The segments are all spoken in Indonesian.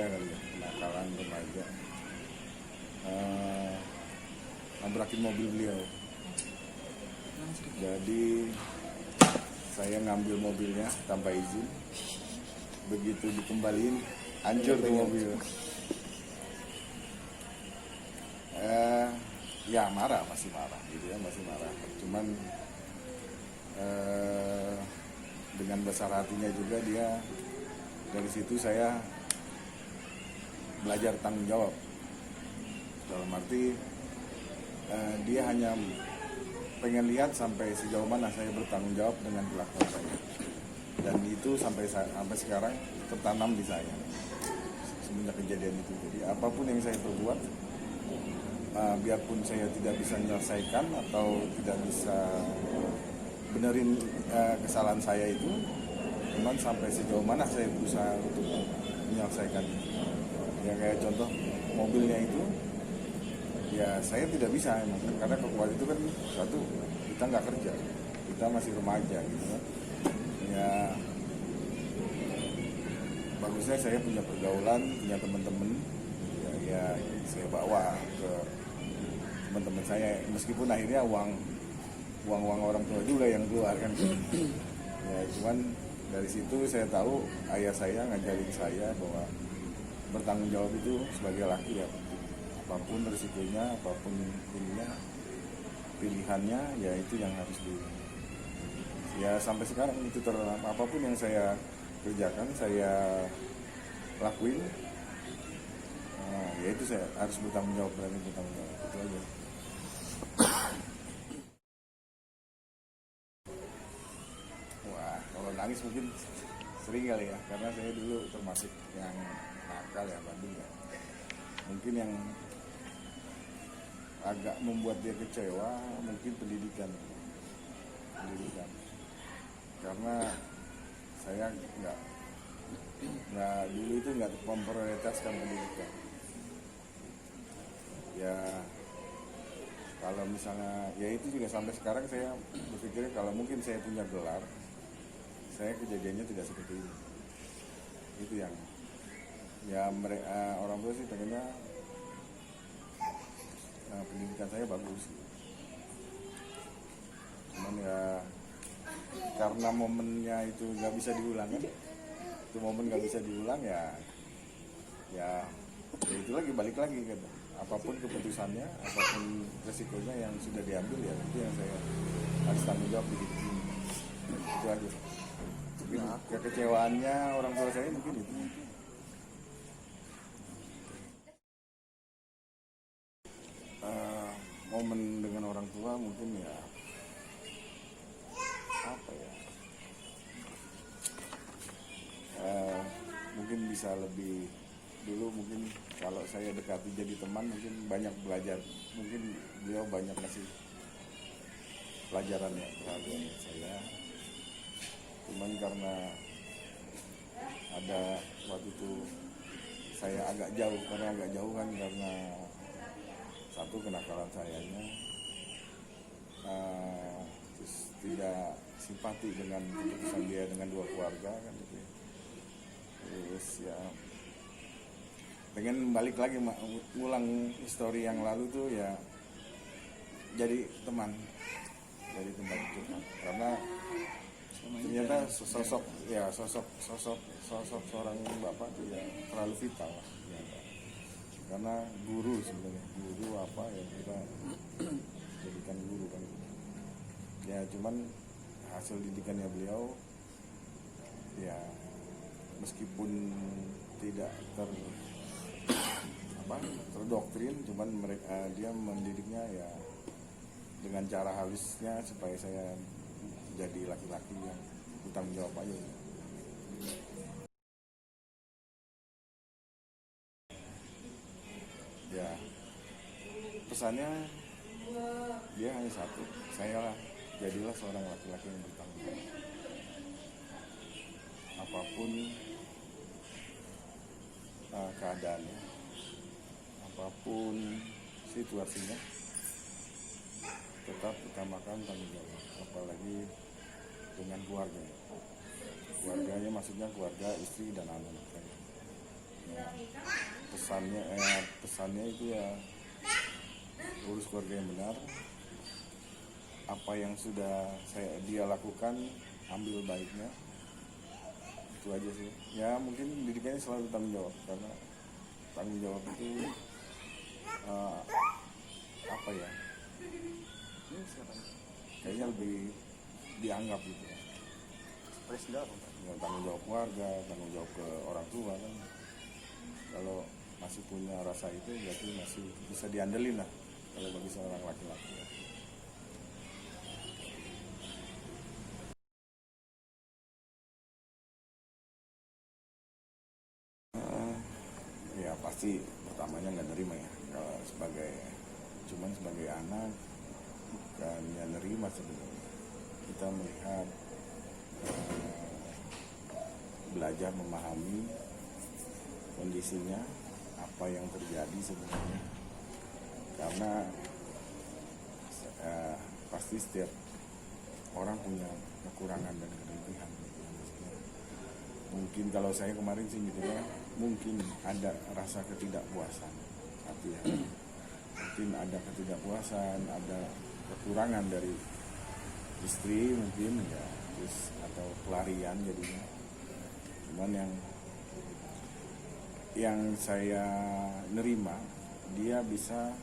saya kali ya, kenakalan remaja, nabrakin mobil beliau. Jadi saya ngambil mobilnya tanpa izin, begitu dikembaliin hancur tuh mobil. Ya masih marah gitu ya, masih marah. Cuman dengan besar hatinya juga dia, dari situ saya belajar tanggung jawab. Dalam arti dia hanya pengen lihat sampai sejauh mana saya bertanggung jawab dengan kelakuan saya, dan itu sampai sekarang tertanam di saya semenjak kejadian itu. Jadi apapun yang saya perbuat, biarpun saya tidak bisa menyelesaikan atau tidak bisa benerin kesalahan saya itu, cuman sampai sejauh mana saya berusaha untuk menyelesaikan itu. Ya kayak contoh mobilnya itu, ya saya tidak bisa emang, karena kekuatan itu kan satu, kita nggak kerja, kita masih remaja gitu kan. Ya bagusnya saya punya pergaulan, punya teman-teman, ya saya bawa ke teman-teman saya, meskipun akhirnya uang orang tua juga yang keluar kan. Ya cuman dari situ saya tahu ayah saya ngajarin saya bahwa bertanggung jawab itu sebagai laki ya, apapun risikonya, apapun pilihannya, ya itu yang harus ya sampai sekarang itu apapun yang saya kerjakan, saya lakuin, ya itu saya harus bertanggung jawab, berani bertanggung jawab, itu aja. Wah, kalau nangis mungkin sering kali ya, karena saya dulu termasuk yang nakal ya, bandel ya. Mungkin yang agak membuat dia kecewa mungkin pendidikan, karena saya nggak dulu itu nggak memprioritaskan pendidikan. Ya kalau misalnya, ya itu juga sampai sekarang saya berpikir kalau mungkin saya punya gelar, saya kejadiannya tidak seperti ini. Itu yang ya orang tua sih pengennya pendidikan saya bagus. Cuman ya karena momennya itu nggak bisa diulang kan, itu momen nggak bisa diulang ya itu lagi balik lagi kan. Apapun keputusannya, apapun resikonya yang sudah diambil, ya itu yang saya harus tanggung jawab di hidup ini. Itu aja. Mungkin kekecewaannya orang tua saya mungkin itu. Momen dengan orang tua mungkin ya apa ya, mungkin bisa lebih dulu, mungkin kalau saya dekati jadi teman mungkin banyak belajar, mungkin beliau banyak ngasih pelajaran ya terhadap saya. Cuman karena ada waktu itu saya agak jauh kan, karena satu kenakalan sayanya, terus tidak simpati dengan keputusan dia dengan dua keluarga kan gitu ya. Terus ya pengen balik lagi ngulang histori yang lalu tuh ya, jadi teman curhat, karena ternyata sosok seorang bapak tuh ya terlalu vital lah ternyata. Karena guru sebenarnya, guru apa ya, kita jadikan guru kan ya. Cuman hasil didikannya beliau ya, meskipun tidak terdoktrin, cuman dia mendidiknya ya dengan cara halusnya supaya saya jadi laki-laki yang bertanggung jawab aja. Ya pesannya dia hanya satu, saya jadilah seorang laki-laki yang bertanggung jawab. Apapun keadaannya, apapun situasinya, tetap utamakan tanggung jawab, apalagi dengan keluarganya maksudnya keluarga, istri dan anak-anak saya. Ya. pesannya itu ya urus keluarga yang benar. Apa yang sudah dia lakukan, ambil baiknya. Itu aja sih. Ya mungkin didikannya selalu tanggung jawab, karena tanggung jawab itu apa ya? Kayaknya lebih dianggap gitu. Ya, tanggung jawab keluarga, tanggung jawab ke orang tua kan. Kalau masih punya rasa itu berarti masih bisa diandelin lah kalau bagi seorang laki-laki. Ya pasti pertamanya nggak nerima ya, kalau sebagai anak bukannya nerima sebenarnya. Kita melihat, belajar memahami kondisinya, apa yang terjadi sebenarnya, karena pasti setiap orang punya kekurangan dan kelebihan. Mungkin kalau saya kemarin sih mikirnya mungkin ada rasa ketidakpuasan, mungkin ada ketidakpuasan, ada kekurangan dari istri mungkin ya, terus atau pelarian jadinya. Cuman yang saya nerima, dia bisa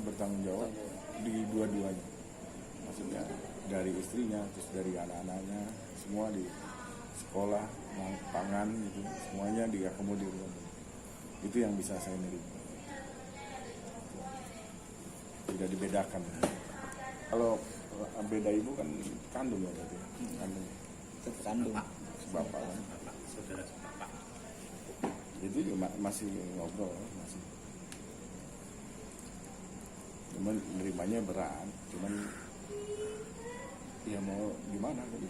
bertanggung jawab di dua-duanya, maksudnya dari istrinya, terus dari anak-anaknya, semua di sekolah, pangan gitu, semuanya diakomodir. Itu yang bisa saya nerima, tidak dibedakan. Kalau beda ibu kan kandung ya berarti, kandung bapak kan. Saudara bapak. Itu juga masih ngobrol, masih. Cuman nerimanya berat, cuman ya mau gimana kan.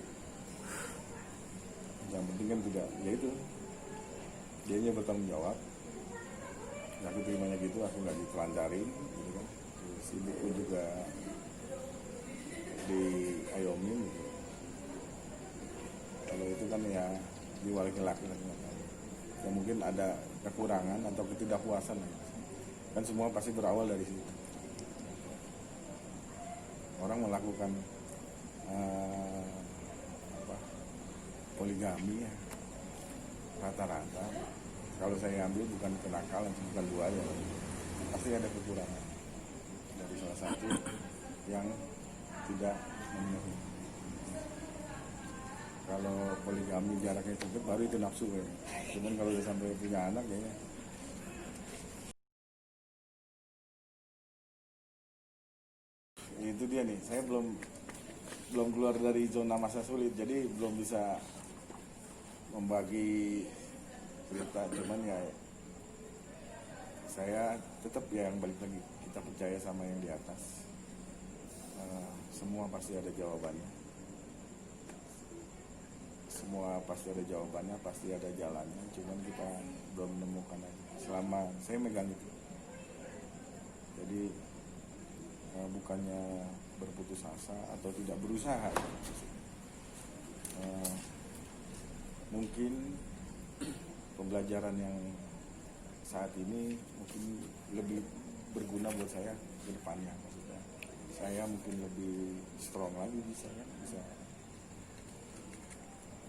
Yang penting kan tidak, ya itu dianya bertanggung jawab. Aku terimanya gitu, aku nggak ditelantarin gitu kan. Terus ibuku juga diayomin gitu. Kalau itu kan ya diwakili laki-laki, ya mungkin ada kekurangan atau ketidakpuasan kan, semua pasti berawal dari situ. Orang melakukan poligami ya, rata-rata kalau saya ambil bukan kenakalan, bukan buaya, pasti ada kekurangan dari salah satu yang tidak memenuhi. Kalau poligami jaraknya cukup baru itu nafsu ya. Cuman kalau udah sampai punya anak kayaknya itu dia nih, saya belum keluar dari zona masa sulit, jadi belum bisa membagi cerita. Cuman ya saya tetap ya yang balik lagi, kita percaya sama yang di atas. Semua pasti ada jawabannya, pasti ada jalannya, cuman kita belum menemukan aja. Selama saya megang itu, jadi bukannya berputus asa atau tidak berusaha. Mungkin pembelajaran yang saat ini mungkin lebih berguna buat saya ke depannya. Maksudnya saya mungkin lebih strong lagi, bisa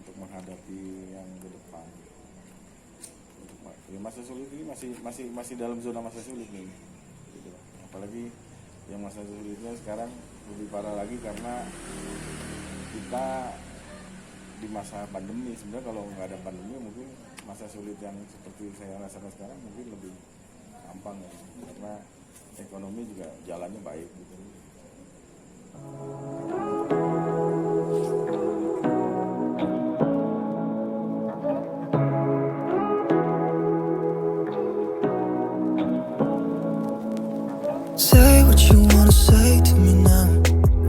untuk menghadapi yang ke depan. Ya, masa sulit ini masih dalam zona masa sulit nih gitu. Apalagi yang masa sulitnya sekarang lebih parah lagi karena kita di masa pandemi. Sebenarnya kalau nggak ada pandemi mungkin masa sulit yang seperti saya rasakan sekarang mungkin lebih gampang ya, karena ekonomi juga jalannya baik gitu. Say what you wanna say to me now.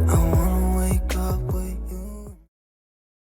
I